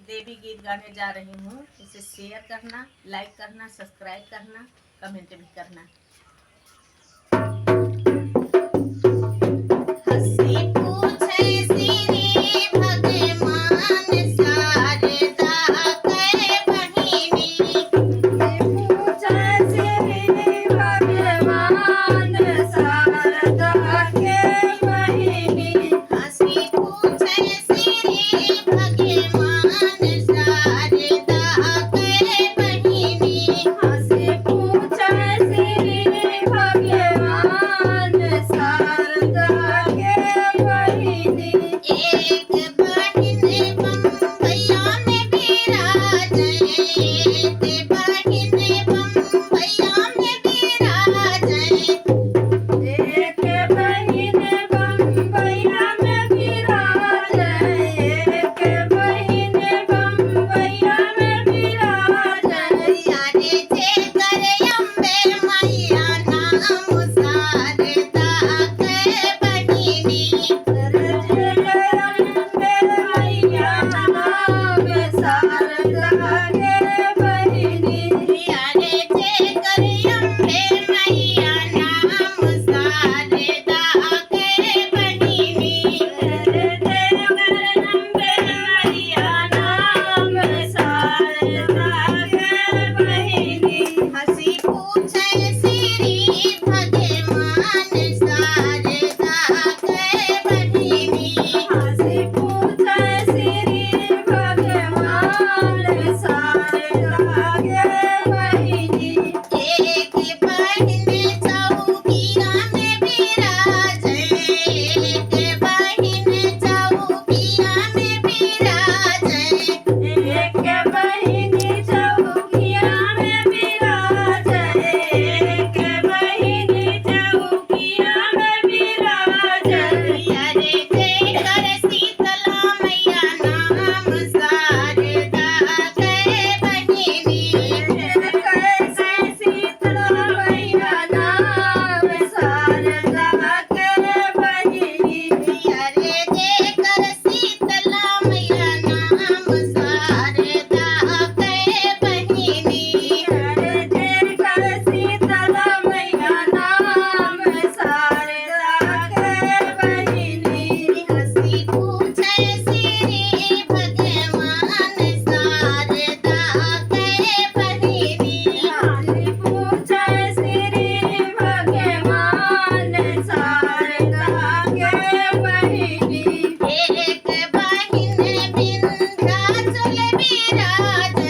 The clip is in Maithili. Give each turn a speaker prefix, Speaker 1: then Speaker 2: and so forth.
Speaker 1: देवी गीत गाने जा रही हूँ। इसे शेयर करना, लाइक करना, सब्सक्राइब करना, कमेंट भी करना। हंसी पूछे श्री भगवान शारदा के बहिनी।
Speaker 2: पूछे श्री भगवान शारदा के बहिनी।
Speaker 1: हंसी पूछे श्री भगवान शारदा के बहिनी।
Speaker 2: हंसी पूछे श्री भगवान शारदा के बहिनी।
Speaker 1: एक बहिन बम्बैया में विराजे। एक बहिन बम्बैया में विराजे।
Speaker 2: एक बहिन बम्बैया में विराजे। एक बहिन बम्बैया में विराजे।
Speaker 1: यारे जे करे अम्बे मैया नाम शारदा के बहिनी। यारे जे करे अम्बे मैया नाम शारदा के बहिनी। हंसी पूछे श्री भगवान शारदा के बहिनी। एक बहिन चौकिया में विराजे। एक बहिन चौकिया में विराजे। यारे जे कर शीतला मैया नाम शारदा के बहिनी। यारे जे कर शीतला मैया नाम शारदा के बहिनी। हंसी पूछे श्री भगवान शारदा के बहिनी। एक बहिन विंध्याचल विराजे।